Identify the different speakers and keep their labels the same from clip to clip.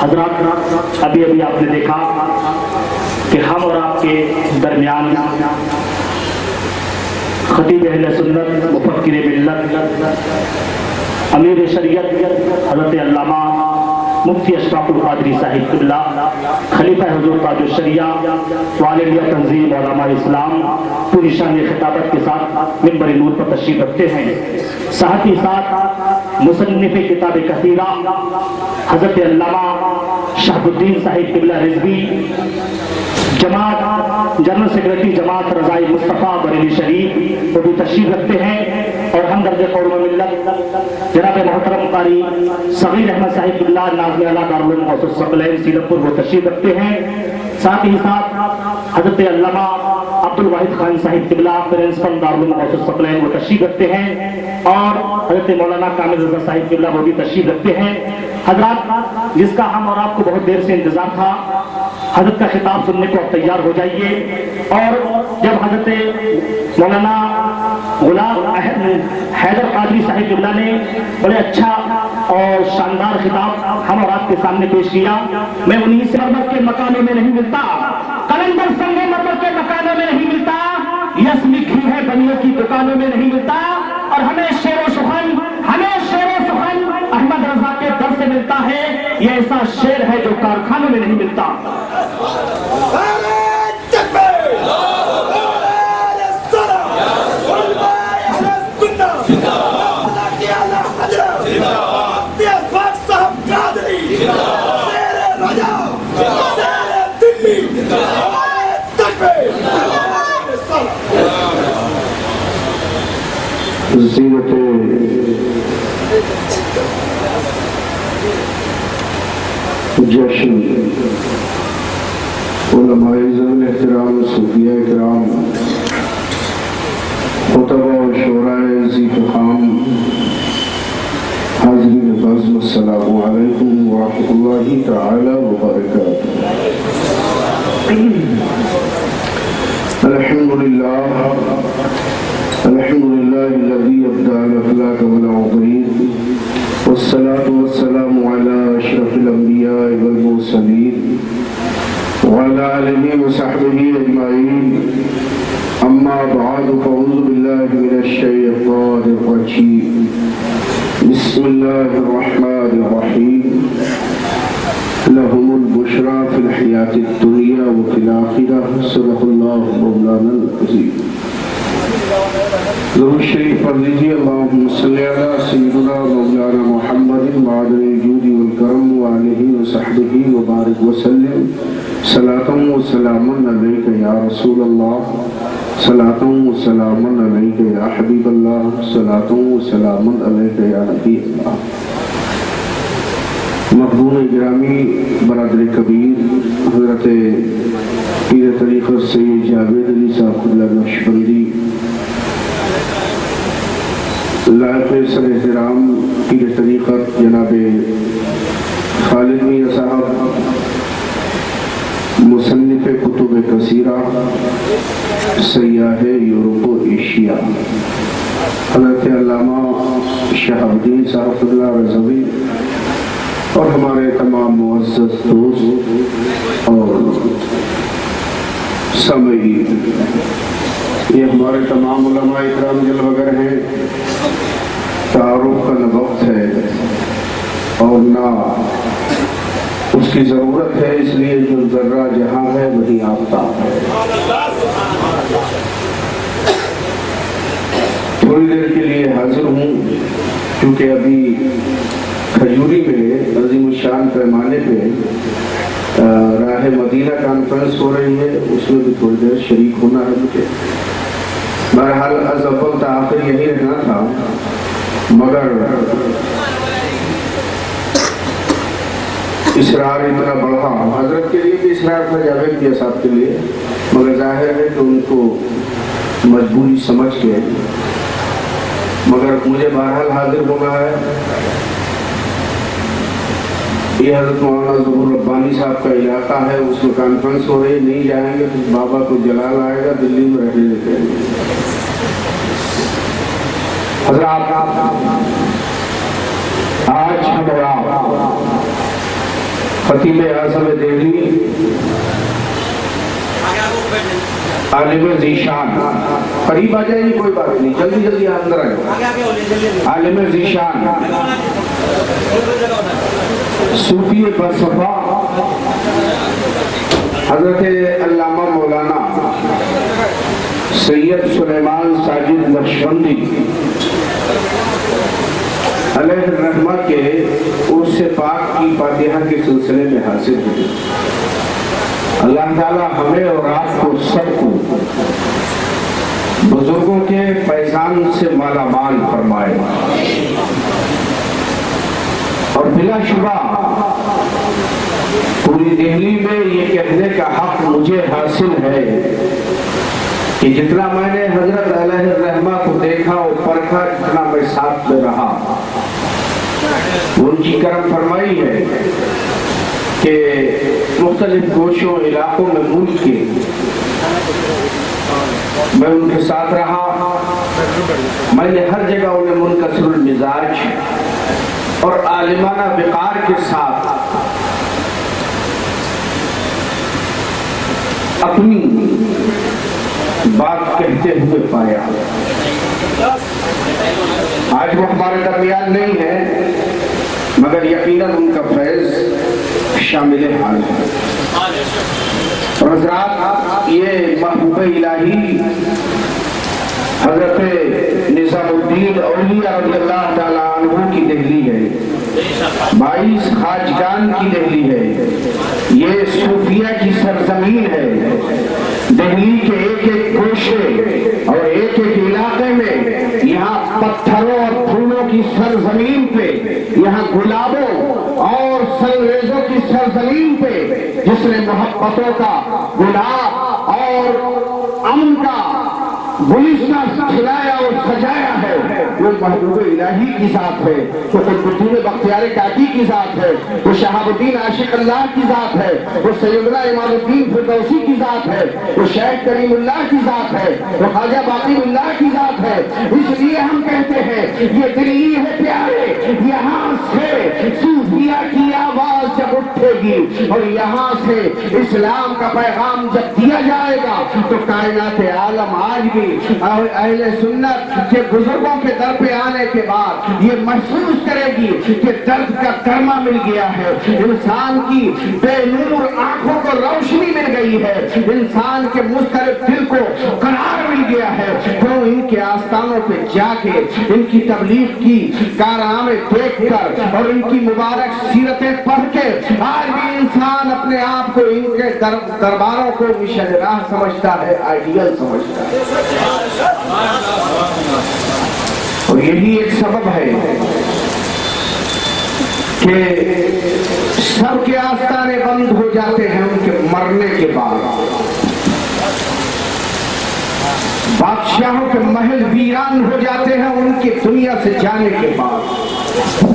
Speaker 1: حضرات ابھی ابھی آپ نے دیکھا کہ ہم اور آپ کے درمیان خطیب اہل سنت مفکر ملت امیر شریعت حضرت علامہ مفتی اشفاق القادری صاحب قبلہ خلیفہ حضور تاج الشریعہ والدیہ تنظیم علماء اسلام پوری شان خطابت کے ساتھ منبر نور پر تشریف رکھتے ہیں. ساتھ ہی ساتھ مصنف کتاب کثیرہ حضرت علامہ شہاب الدین صاحب قبلہ رضوی جماعت جنرل سیکرٹری جماعت رضائی مصطفیٰ بریلی شریف وہ بھی تشریف رکھتے ہیں. اور ہمدرد قوم و ملت جناب محترم قاری صغیر احمد صاحب اللہ ناظم اعلیٰ دارالعلوم غوث الثقلین سیرتپور وہ تشریف رکھتے ہیں. ساتھ ہی ساتھ حضرت علامہ عبد الواحد خان صاحب قبلہ پرنسپل دارالعلوم غوث الثقلین وہ تشریف رکھتے ہیں. اور حضرت مولانا کامل رضا صاحب قبلہ وہ بھی تشریف رکھتے ہیں. حضرات جس کا ہم اور آپ کو بہت دیر سے انتظار تھا، حضرت کا خطاب سننے کو اب تیار ہو جائیے. اور جب حضرت مولانا غلام حیدر قادری صاحب اللہ نے بڑے اچھا اور شاندار خطاب ہم اور آپ کے سامنے پیش کیا، میں انہی سے مرمر کے مکانوں میں نہیں ملتا، قلندر سنگ مرمر کے مکانوں میں نہیں ملتا، یس لکھی ہے بنیوں کی دکانوں میں نہیں ملتا، اور ہمیں شعر و سخن احمد رضا کے در سے ملتا ہے. یہ ایسا شعر ہے جو کارخانوں میں نہیں ملتا.
Speaker 2: زینت جشن علماء ذوی احترام صوفیاء کرام خطبہ و شعراء ذی فخام حاضرین بزم السلام علیکم ورحمۃ اللہ تعالی وبرکاتہ. الحمدللہ الذی ابدع الافلاک والعظیم والصلاة والسلام على اشرف الانبیاء والمرسلین وعلى آلہ وصحبہ اجمعین. اما بعد فاعوذ باللہ من الشیطان الرجیم. بسم اللہ الرحمن الرحیم. لهم البشرى في الحیاة الدنیا وفي الآخرة. صدق اللہ مولانا العظیم. ضرور شریف پڑھ لیجیے. اللہم صلی علی سیدنا مولانا محمد معدن الجود والکرم وآلہ وصحبہ وبارک وسلم. صلاۃ و سلام علیک یا رسول اللہ، صلاۃ و سلام علیک یا حبیب اللہ، صلاۃ و سلام علیک یا نبی اللہ. مقبول گرامی برادر کبیر حضرت پیر طریقت سید جاوید علی صاحب قبلہ نقشبندی، لائق سر احترام پیر طریقت جناب خالد میاں صاحب، مصنف کتب کثیرہ، سیاح یورپ و ایشیا، حضرت علامہ شہاب الدین صاحب قبلہ رضوی، اور ہمارے تمام معزز دوست اور سامعین، یہ ہمارے تمام علماء اکرام جلوہ گر ہیں. تعارف کا نہ وقت ہے اور نہ اس کی ضرورت ہے، اس لیے جو ذرہ جہاں ہے وہی آفتاب ہے. تھوڑی دیر کے لیے حاضر ہوں کیونکہ ابھی کھجوری میں عظیم الشان پیمانے پہ راہ مدینہ کانفرنس ہو رہی ہے، اس میں بھی تھوڑی دیر شریک ہونا ہے مجھے. بہرحال از اول تا آخر یہی رہنا تھا، مگر اصرار اتنا بڑھا. حضرت کے لیے بھی اصرار تھا، جاوید میاں صاحب کے لیے، مگر ظاہر ہے کہ ان کو مجبوری سمجھ کے، مگر مجھے بہرحال حاضر ہونا ہے. یہ حضرت مولانا ظہور ربانی صاحب کا علاقہ ہے، اس میں کانفرنس ہو رہی، نہیں جائیں گے تو بابا کو جلال آئے گا، دلی میں رہنے دیتے ہیں. حضرات آج ہم خطیب اعظم دہلی عالم ذیشان، قریب آ جائے گی کوئی بات نہیں، جلدی جلدی اندر آئے، عالم ذیشان صوفی برصفا حضرت علامہ مولانا سید سلیمان ساجد نقشبندی علیہ الرحمہ کے عرس پاک کی فاتحہ کے سلسلے میں حاصل ہوئی۔ اللہ تعالی ہمیں اور آپ کو سب کو بزرگوں کے فیضان سے مالا مال فرمائے، اور بلا شبہ پوری دہلی میں یہ کہنے کا حق مجھے حاصل ہے کہ جتنا میں نے حضرت علیہ الرحمہ کو دیکھا اور پرکھا، جتنا میں ساتھ میں رہا، ان کی کرم فرمائی ہے کہ مختلف گوشوں علاقوں میں ملک کے میں ان کے ساتھ رہا، میں نے ہر جگہ انہیں منکسر المزاج اور عالمانہ وقار کے ساتھ اپنی بات کہتے ہوئے پایا۔ آج وہ ہمارے درمیان نہیں ہے، مگر یقیناً ان کا فیض شامل حال ہے۔ اور حضرات، یہ محبوب الہی حضرت نظام الدین اولیاء رضی اللہ تعالیٰ عنہ کی دہلی ہے، 22 خواجگان کی دہلی ہے، یہ صوفیہ کی سرزمین ہے۔ دہلی کے ایک ایک گوشے اور ایک ایک علاقے میں، یہاں پتھروں اور پھولوں کی سرزمین پہ، یہاں گلابوں اور سنگریزوں کی سرزمین پہ، جس نے محبتوں کا گلاب اور امن کا گلشنہ کھلایا اور سجایا ہے، وہ محبوب الہی کی ذات ہے، وہ قطب الدین بختیار کاکی کی ذات ہے، وہ شہاب الدین عاشق اللہ کی ذات ہے، وہ سیدنا امام الدین فردوسی کی ذات ہے، وہ شیخ کریم اللہ کی ذات ہے، وہ خواجہ باقی اللہ کی ذات ہے۔ اس لیے ہم کہتے ہیں یہ دلی ہے پیارے، یہاں سے صوفیہ کی آواز جب اٹھے گی اور یہاں سے اسلام کا پیغام جب دیا جائے گا تو کائنات عالم آج بھی اہل سنت کے بزرگوں کے در پہ آنے کے بعد یہ محسوس کرے گی کہ درد کا کرما مل گیا ہے، انسان کی بے نور آنکھوں کو روشنی مل گئی ہے، انسان کے مضطرب دل کو قرار مل گیا ہے۔ تو ان کے آستانوں پہ جا کے، ان کی تبلیغ کی کارنامے دیکھ کر اور ان کی مبارک سیرتیں پڑھ کے آج بھی انسان اپنے آپ کو ان کے درباروں کو مشن راہ سمجھتا ہے، آئیڈیل سمجھتا ہے۔ اور یہی ایک سبب ہے کہ سب کے آستانے بند ہو جاتے ہیں ان کے مرنے کے بعد، بادشاہوں کے محل ویران ہو جاتے ہیں ان کی دنیا سے جانے کے بعد،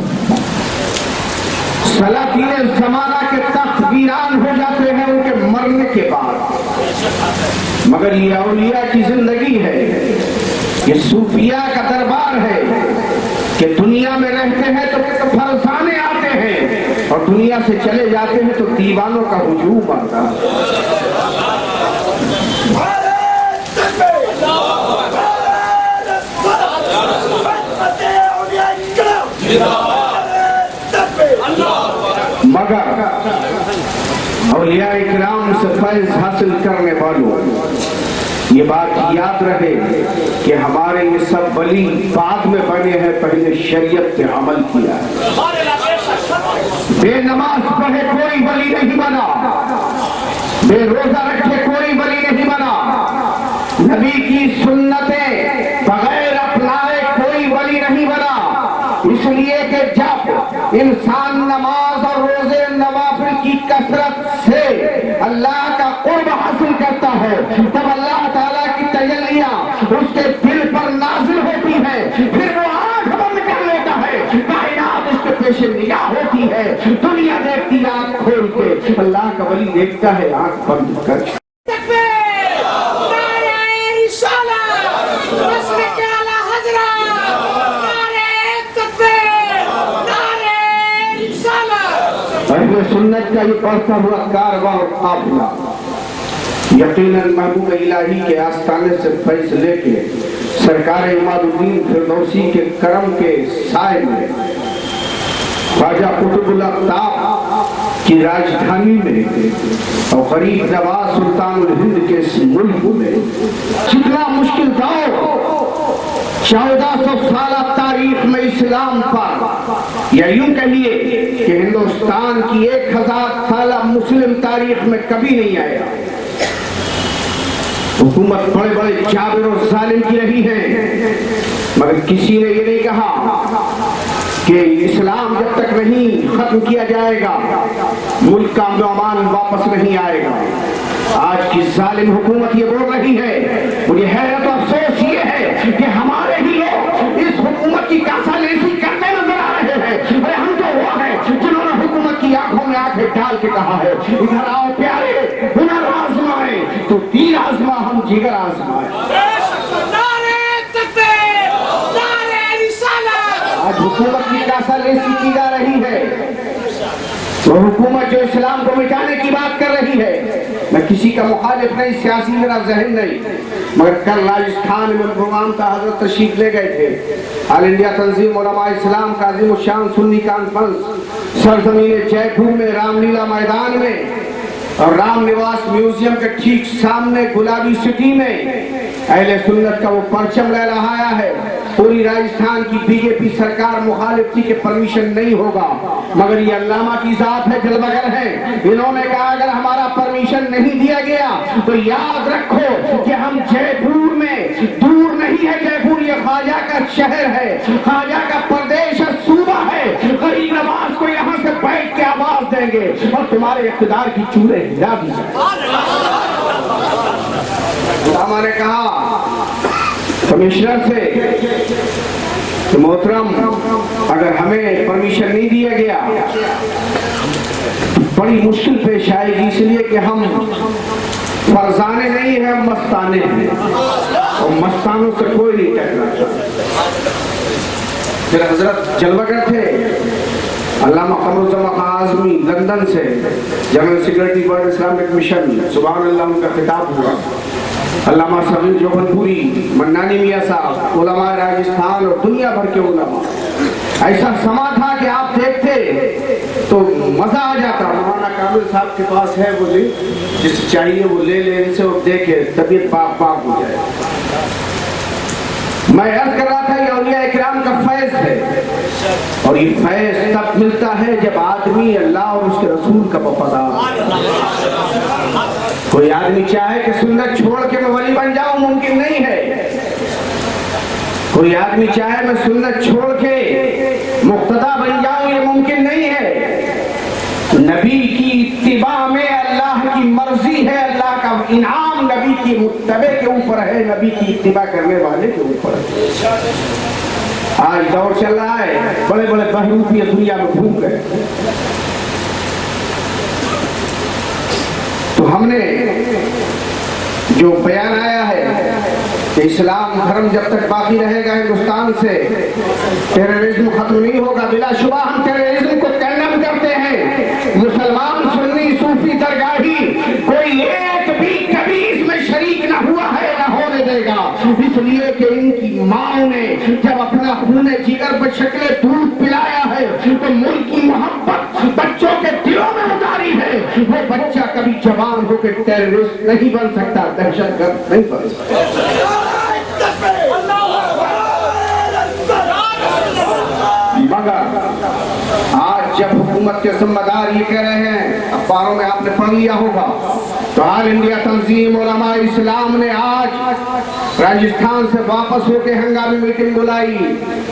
Speaker 2: سلاطین زمانہ کے تخت ویران ہو جاتے ہیں ان کے مرنے کے بعد، مگر یہ اولیاء کی زندگی ہے، یہ صوفیاء کا دربار ہے کہ دنیا میں رہتے ہیں تو فرزانے آتے ہیں اور دنیا سے چلے جاتے ہیں تو دیوانوں کا ہجوم آتا ہے۔ مگر اولیاء اکرام سے فیض حاصل کرنے والوں یہ بات یاد رہے کہ ہمارے یہ سب ولی بعد میں بنے ہیں، پہلے شریعت پہ عمل کیا ہے۔ بے نماز پڑھے کوئی ولی نہیں بنا، بے روزہ رکھے کوئی ولی نہیں بنا، نبی کی سنتیں بغیر اپنائے کوئی ولی نہیں بنا۔ اس لیے کہ جب انسان نماز اور روزے نوافل کی کثرت سے اللہ کا قرب حاصل کرتا ہے، تب اللہ تعالیٰ کی تجلیاں اس کے دل پر نازل ہوتی ہیں، پھر وہ آنکھ بند کر لیتا ہے، کائنات اس کے پیش نگاہ ہوتی ہے، دنیا دیکھتی ہے آنکھ کھول کے، اللہ کا ولی دیکھتا ہے آنکھ بند کر۔ اہل سنت کا یہ بڑھتا ہوا کارواں اور قافلہ یقیناً محبوب الہی کے آستانے سے فیض لے کے سرکار عماد الدین فردوسی کے کرم کے سائے میں خواجہ قطب الاقطاب کی راجدھانی میں اور غریب نواز سلطان الہند کے اس ملک میں کتنا مشکل دور 1400 سالہ تاریخ میں اسلام پر یا یوں کہیے کہ ہندوستان کی 1000 سالہ مسلم تاریخ میں کبھی نہیں آیا. حکومت بڑے بڑے جابر اور ظالم کی رہی ہے مگر کسی نے یہ نہیں کہا کہ اسلام جب تک نہیں ختم کیا جائے گا ملک کا امن و امان واپس نہیں آئے گا. آج کی ظالم حکومت یہ بول رہی ہے. مجھے حیرت و افسوس یہ ہے کہ ہمارے ہی لوگ اس حکومت کی کاسا لیسی کرتے نظر آ رہے ہیں. ارے ہم تو وہ ہیں جنہوں نے حکومت کی آنکھوں میں آنکھیں ڈال کے کہا ہے ادھر آؤ پیارے ہنر آزمائیں تو تیر آزما ہم جگر آزمائیں. آج حکومت کی کاسا لیسی کی جا رہی ہے. وہ حکومت جو اسلام کو مٹانے کی بات کر رہی ہے. میں کسی کا مخالف نہیں, سیاسی میرا ذہن نہیں, مگر کل راجستھان میں پروگرام کا حضرت تشریف لے گئے تھے. آل انڈیا تنظیم علماء اسلام کا عظیم الشان سنی کانفرنس سرزمین جے پور میں رام لیلا میدان میں اور رام نواس میوزیم کے ٹھیک سامنے گلابی سٹی میں اہل سنت کا وہ پرچم لہرایا ہے. پوری راجستھان کی بی جے پی سرکار مخالف تھی کہ پرمیشن نہیں ہوگا, مگر یہ علامہ کی ذات ہے, جلوگر ہے. انہوں نے کہا اگر ہمارا پرمیشن نہیں دیا گیا تو یاد رکھو کہ ہم جے پور میں دور نہیں ہے. جے پور یہ خواجہ کا شہر ہے, خواجہ کا پردیش ہے, صوبہ ہے. غریب نواز کو یہاں سے بیٹھ کے آواز دیں گے اور تمہارے اقتدار کی چورے ہلا دی جائیں. علامہ نے کہا کمشنر سے کہ محترم اگر ہمیں پرمیشن نہیں دیا گیا بڑی مشکل پیش آئے گی, اس لیے کہ ہم فرزانے نہیں ہیں, مستانے ہیں اور مستانوں سے کوئی نہیں ٹکرا چاہتا. پھر حضرت جلوگر تھے علامہ قمرالزمان اعظمی لندن سے, general secretary world Islamic mission, سبحان اللہ ان کا خطاب ہوا. علامہ صغیر جوہر پوری, منانی میاں صاحب, علماء راجستھان اور دنیا بھر کے علماء. ایسا سما تھا کہ آپ دیکھتے تو مزہ آ جاتا. مولانا کامل صاحب کے پاس ہے وہ جس چاہیے وہ لے لے ان سے اور دیکھے طبیعت پاک پاک ہو جائے. میں عرض کر رہا تھا یہ اولیاء اکرام کا فیض ہے اور یہ فیض تب ملتا ہے جب آدمی اللہ اور اس کے رسول کا وفادار. کوئی آدمی چاہے کہ سنت چھوڑ کے میں ولی بن جاؤں, ممکن نہیں ہے. کوئی آدمی چاہے میں سنت چھوڑ کے مقتدا بن جاؤں, یہ ممکن نہیں ہے. نبی کی اتباع میں اللہ کی مرضی ہے, اللہ کا انعام نبی کی متبع کے اوپر ہے, نبی کی اتباع کرنے والے کے اوپر ہے. آج دور چل رہا ہے, بڑے بڑے بہروپی دنیا میں گھوم گئے. تو ہم نے جو بیان آیا ہے کہ اسلام دھرم جب تک باقی رہے گا ہندوستان سے ٹیررزم ختم نہیں ہوگا. بلا شبہ ہم ٹیررزم کو کنڈم کرتے ہیں. مسلمان سنی صوفی درگاہی کوئی ایک بھی کبھی اس میں شریک نہ ہوا ہے, نہ ہونے دے گا. اس لیے کہ ان کی ماں نے جب اپنا خون جگر پر شکل دودھ پلایا ہے تو ملک کی محبت بچوں کے دلوں میں اتاری ہے. وہ بچہ کبھی جوان ہو کے ٹیررسٹ نہیں بن سکتا, دہشت گرد نہیں بن سکتا. مگر آج جب حکومت کے ذمہ دار یہ کہہ رہے ہیں, اخباروں میں آپ نے پڑھ لیا ہوگا, تو آل انڈیا تنظیم علماء اسلام نے آج راجستھان سے واپس ہو کے ہنگامی میٹنگ بلائی.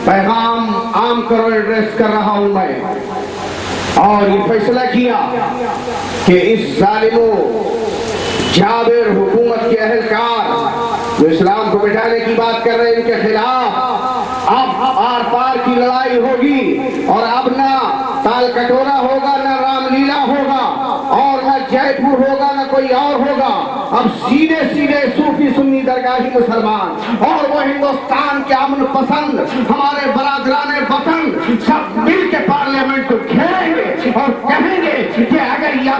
Speaker 2: پیغام عام کرو ایڈریس کر رہا ہوں میں, اور یہ فیصلہ کیا کہ اس ظالم و جابر حکومت کے اہلکار جو اسلام کو مٹانے کی بات کر رہے ہیں, ان کے خلاف اب آر پار کی لڑائی ہوگی. اور اب نہ تال کٹورا ہوگا, نہ رام لیلا ہوگا, اور نہ جے پور ہوگا, نہ کوئی اور ہوگا. اب سیدھے سیدھے صوفی سنی درگاہی مسلمان اور وہ ہندوستان کے امن پسند ہمارے برادران وطن سب مل کے پارلیمنٹ کو گھیریں گے اور کہیں گے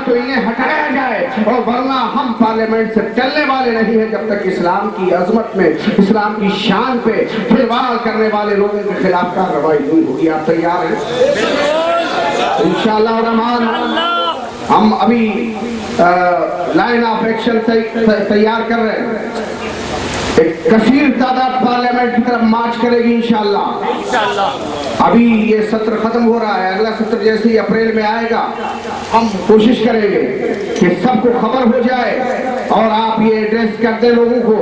Speaker 2: تو انہیں ہٹایا جائے، اور ورنہ ہم پارلیمنٹ سے چلنے والے نہیں ہیں جب تک اسلام کی عظمت میں، اسلام کی شان پہ کھلواڑ کرنے والے لوگوں کے خلاف کارروائی نہیں ہوگی۔ آپ تیار ہیں؟ انشاءاللہ الرحمن ہم ابھی لائن آف ایکشن تیار کر رہے ہیں، ایک کثیر تعداد پارلیمنٹ کی طرف مارچ کرے گی انشاءاللہ۔ ابھی یہ سطر ختم ہو رہا ہے، اگلا سطر جیسے ہی اپریل میں آئے گا ہم کوشش کریں گے کہ سب کو خبر ہو جائے، اور آپ یہ ایڈریس کر دیں لوگوں کو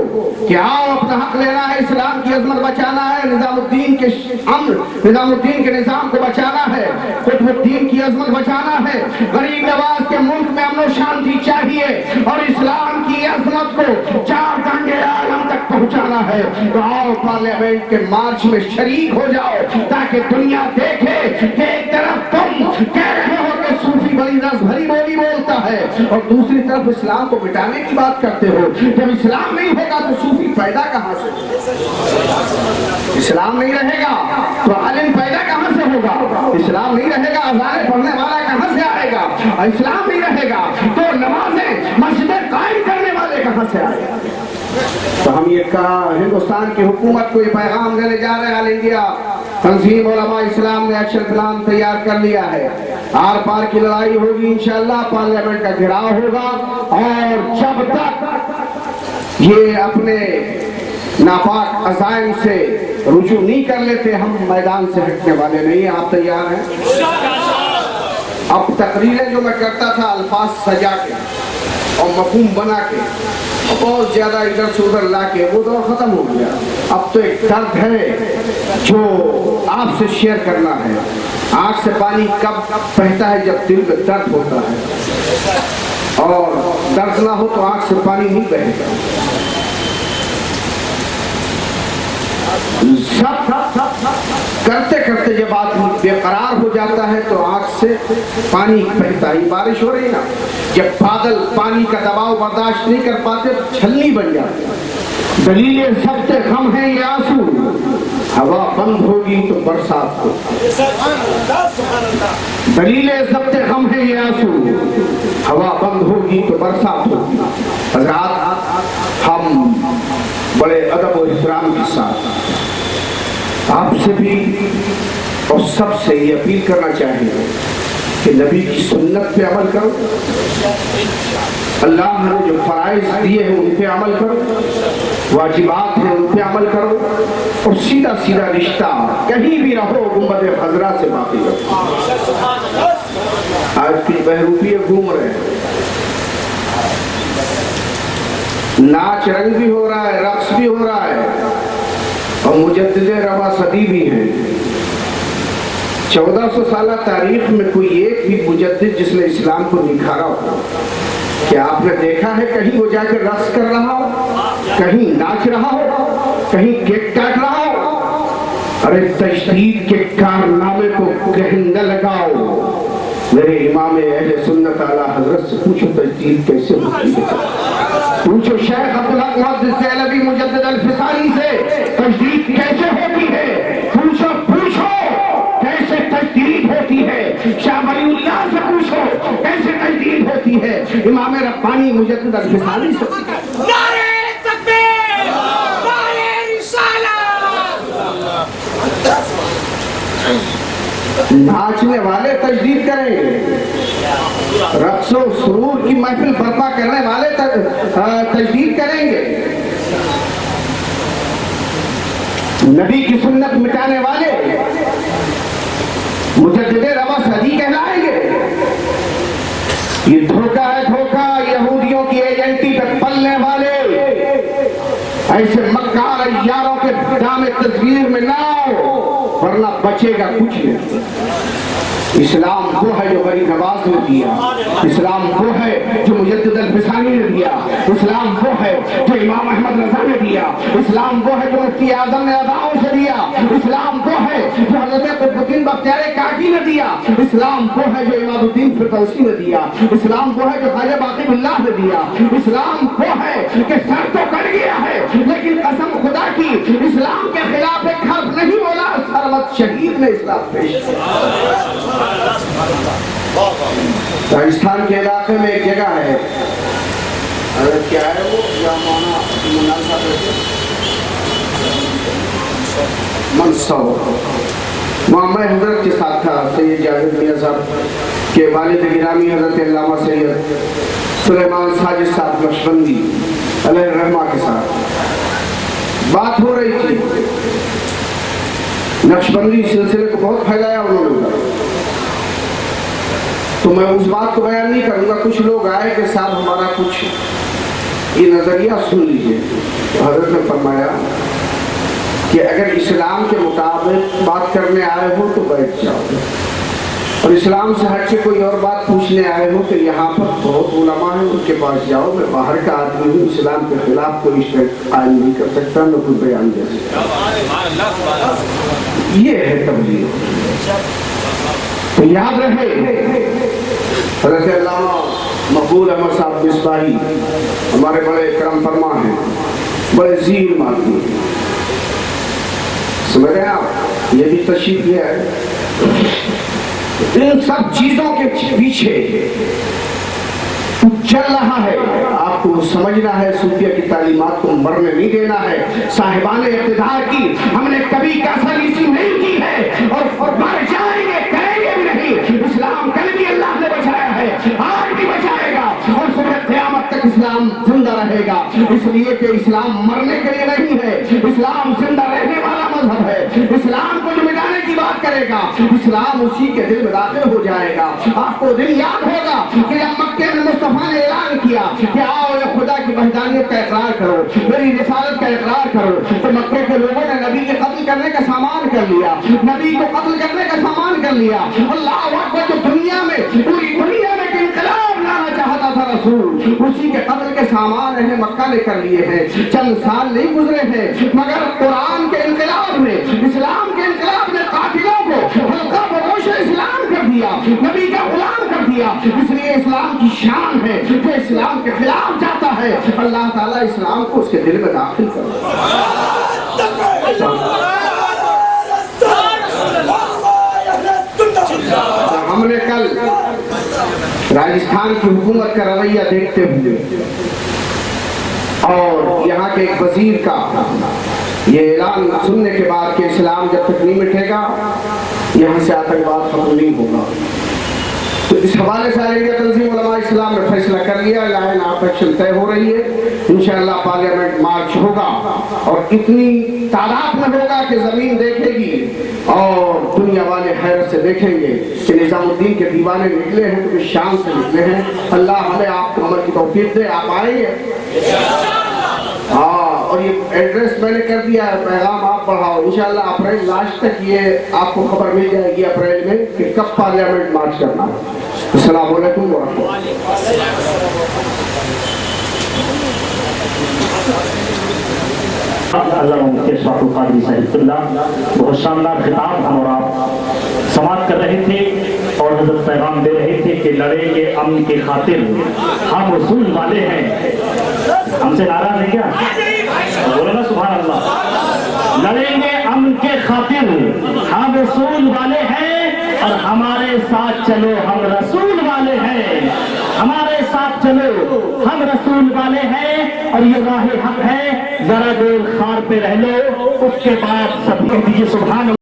Speaker 2: کہ آؤ اپنا حق لینا ہے، اسلام کی عظمت بچانا ہے، نظام الدین کے امن، نظام الدین کے نظام کو بچانا ہے، قطب الدین کی عظمت بچانا ہے، غریب نواز کے ملک میں امن و شانتی چاہیے، اور اسلام کی عظمت کو چار دانگے عالم تک پہنچانا ہے۔ تو آؤ پارلیمنٹ کے مارچ میں شریک ہو جاؤ، تاکہ دنیا دیکھے کہ ایک طرف تم کہہ رہے ہو کہ صوفی بڑی رس بھری بولی بولتا ہے، اور دوسری طرف اسلام کو مٹانے کی بات کرتے ہو۔ جب اسلام نہیں ہوگا تو صوفی پیدا کہاں سے؟ اسلام نہیں رہے گا تو عالم پیدا کہاں سے ہوگا؟ اسلام نہیں رہے گا اذان پڑھنے والا کہاں سے آئے گا؟ اسلام نہیں رہے گا تو نمازیں مسجدیں قائم کرنے والے کہاں سے آئے گا؟ تو ہم یہ ہندوستان کی حکومت کو یہ پیغام دینے جا رہے ہیں، آل انڈیا تنظیم علماء اسلام نے ایکشن پلان تیار کر لیا ہے، آر پار کی لڑائی ہوگی انشاءاللہ، پارلیمنٹ کا گھیراؤ ہوگا، اور جب تک یہ اپنے ناپاک عزائم سے رجوع نہیں کر لیتے ہم میدان سے ہٹنے والے نہیں ہیں۔ آپ تیار ہیں؟ اب تقریریں جو میں کرتا تھا الفاظ سجا کے اور مفہوم بنا کے بہت زیادہ ادھر سے ادھر لا کے، وہ دور ختم ہو گیا۔ اب تو ایک درد ہے جو آپ سے شیئر کرنا ہے۔ آنکھ سے پانی کب بہتا ہے؟ جب دل میں درد ہوتا ہے، اور درد نہ ہو تو آنکھ سے پانی نہیں بہے گا۔ سب کرتے کرتے جب آدمی بے قرار ہو جاتا ہے تو آنکھ سے پانی بہتا ہے۔ بارش ہو رہی نا، جب بادل پانی کا دباؤ برداشت نہیں کر پاتے تو چھلنی بن جاتی ہے۔ دلیل ضبط غم ہے یہ آنسو، ہوا بند ہوگی تو برسات ہو۔ دلیل ضبط غم ہے یہ آنسو، ہوا بند ہوگی تو برسات ہوگی۔ حضرات، ہم بڑے ادب و احترام کے ساتھ آپ سے بھی اور سب سے یہ اپیل کرنا چاہیے کہ نبی کی سنت پہ عمل کرو، اللہ نے جو فرائض دیے ہیں ان پہ عمل کرو، واجبات ہیں ان پہ عمل کرو، اور سیدھا سیدھا رشتہ کہیں بھی رہو گنبد خضرا سے باقی رہو۔ آج کی بہروپیے گھوم رہے ہیں، ناچ رنگ بھی ہو رہا ہے، رقص بھی ہو رہا ہے، اور مجدد رواں صدی بھی ہیں۔ 1400 سالہ تاریخ میں کوئی ایک بھی مجدد جس نے اسلام کو نکھارا ہو، کیا آپ نے دیکھا ہے کہیں وہ جا کے رقص کر رہا ہو، کہیں ناچ رہا ہو، کہیں کیک کاٹ رہا ہو؟ ارے تجدید کے کارنامے کو کہیں نہ لگاؤ۔ میرے امام اہل سنت اعلیٰ حضرت سے پوچھو تجدید کیسے ہوتی ہے، پوچھو شیخ عبدالحق محدث دہلوی مجدد الفسانی سے تجدید کیسے ہوتی ہے، پوچھو کیسے تجدید ہوتی ہے، شاہ ولی اللہ سے پوچھو کیسے تجدید ہوتی ہے، امام ربانی مجدد الفسانی سے۔
Speaker 3: نعرہ تکبیر، نعرہ رسالت۔
Speaker 2: ناچنے والے تجدید کریں گے، رقص و سرور کی محفل برپا کرنے والے تجدید کریں گے، نبی کی سنت مٹانے والے مجدد رواں صدی کہلائیں گے۔ یہ دھوکہ ہے دھوکہ، یہودیوں کی ایجنٹی پہ پلنے والے ایسے مکار یاروں کے دام تصویر میں نہ آؤ، ورنہ بچے گا کچھ نہیں۔ اسلام وہ ہے جو غریب نواز نے دیا، اسلام وہ ہے جو مجدد الفسانی نے دیا، اسلام وہ ہے جو امام احمد رضا نے دیا، اسلام وہ ہے جو مفتی اعظم نے اداؤں سے دیا، اسلام وہ ہے جو حضرت قطب الدین بختیار کاکی نے دیا، اسلام وہ ہے جو امام الدین فردوسی نے دیا، اسلام وہ ہے جو خواجہ باقی اللہ نے دیا، اسلام وہ ہے کہ سر تو کر گیا ہے لیکن قسم خدا کی اسلام کے خلاف ایک حرف نہیں بولا، سرمت شہید نے اسلام پیش کیا۔ راجستھان کے علاقے میں ایک جگہ ہے، کیا ہے وہ یا مانا منصور، وہاں میں حضرت کے ساتھ تھا، سید جاوید میاں صاحب کے والد گرامی حضرت علامہ سید سلیمان ساجد صاحب نقشبندی علیہ الرحمہ کے ساتھ بات ہو رہی تھی۔ نقشبندی سلسلے کو بہت پھیلایا انہوں نے، تو میں اس بات کو بیان نہیں کروں گا۔ کچھ لوگ آئے کہ صاحب ہمارا کچھ یہ نظریہ سن لیجئے۔ حضرت نے فرمایا کہ اگر اسلام کے مطابق بات کرنے آئے ہو تو بیٹھ جاؤ، اور اسلام سے ہٹ کے کوئی اور بات پوچھنے آئے ہو کہ یہاں پر بہت علماء ہیں، ان کے پاس جاؤ، میں باہر کا آدمی ہوں، اسلام کے خلاف کوئی اسٹیٹ قائم نہیں کر سکتا، نہ کوئی بیان دے سکتا۔ یہ ہے تبلیغ۔ تو یاد رہے حضرت علامہ مقبول احمد صاحب مصباحی ہمارے بڑے کرم فرما ہیں، بڑے ذہین ماتی، سمجھ رہے ہیں آپ؟ یہ بھی تشریف لے آئے۔ ان سب چیزوں کے پیچھے چل رہا ہے، آپ کو سمجھنا ہے، صوفیہ کی تعلیمات کو مرنے نہیں دینا ہے۔ صاحبان اقتدار کی ہم نے کبھی کاسالیسی نہیں کی ہے، اور مر جائیں گے، کریں گے بھی نہیں۔ اسلام کل بھی اللہ نے بچایا ہے، آج بھی بچائے گا، اور صبح قیامت تک اسلام زندہ رہے گا، اس لیے کہ اسلام مرنے کے لیے نہیں ہے، اسلام زندہ رہنے والا مذہب ہے۔ اسلام کو جو مٹانے کی بات کرے گا، اسلام اسی کے دل میں داخل ہو جائے گا۔ آپ کو دن یاد ہوگا کہ جب مکے میں مصطفیٰ نے اعلان کیا کہ آؤ یا خدا کی وحدانیت کا اقرار کرو، میری رسالت کا اقرار کرو، تو مکے کے لوگوں نے نبی کے قتل کرنے کا سامان کر لیا، نبی کو قتل کرنے کا سامان کر لیا۔ اللہ اکبر، جو دنیا میں پوری دنیا میں انقلاب لانا چاہتا تھا رسول، اسی کے قتل کے سامان اہل مکہ نے کر لیے ہیں۔ چند سال نہیں گزرے ہیں مگر قرآن کے انقلاب نے، اسلام کے انقلاب نے قاتلوں کو حلقہ بگوش اسلام کر دیا، نبی کا غلام کر دیا۔ اس لیے اسلام کی شان ہے کہ اسلام کے خلاف جاتا ہے، اللہ تعالیٰ اسلام کو اس کے دل میں داخل کرتا ہے۔ ہم نے کل راجستھان کی حکومت کا رویہ دیکھتے ہوئے اور یہاں کے ایک وزیر کا یہ اعلان سننے کے بعد کہ اسلام جب تک نہیں مٹے گا یہاں سے آتنکواد ختم نہیں ہوگا، تو اس حوالے سے انڈیا تنظیم علماء اسلام نے فیصلہ کر لیا، لائن آف ایکشن طے ہو رہی ہے۔ انشاءاللہ پارلیمنٹ مارچ ہوگا، اور اتنی تعداد میں ہوگا کہ زمین دیکھے گی اور دنیا والے حیرت سے دیکھیں گے کہ نظام الدین کے دیوانے نکلے ہیں تو کس شان سے نکلے ہیں۔ اللہ ہمیں آپ کو عمل کی توفیق دے۔ آپ آئیں گے؟ ہاں، اور یہ ایڈریس میں نے کر دیا ہے، پیغام آپ پڑھاؤ۔ انشاءاللہ اپریل لاسٹ تک یہ آپ کو خبر مل جائے گی اپریل میں کہ کب پارلیمنٹ مارچ کرنا ہے۔ السلام علیکم ورحمۃ
Speaker 1: اللہ ان کے شاہ القادری صاحب اللہ بہت شاندار خطاب ہم اور آپ سماعت کر رہے تھے، اور حضرت پیغام دے رہے تھے کہ لڑیں گے امن کی خاطر، ہم رسول والے ہیں۔ ہم سے ناراض ہے کیا؟ بولے نا سبحان اللہ۔ لڑیں گے امن کے خاطر، ہم رسول والے ہیں، اور ہمارے ساتھ چلو ہم رسول والے ہیں، ہمارے ساتھ چلو ہم رسول والے ہیں، اور یہ راہ حق ہے، ذرا دیر خار پہ رہ لو، اس کے بعد سب دیجیے سبحان اللہ۔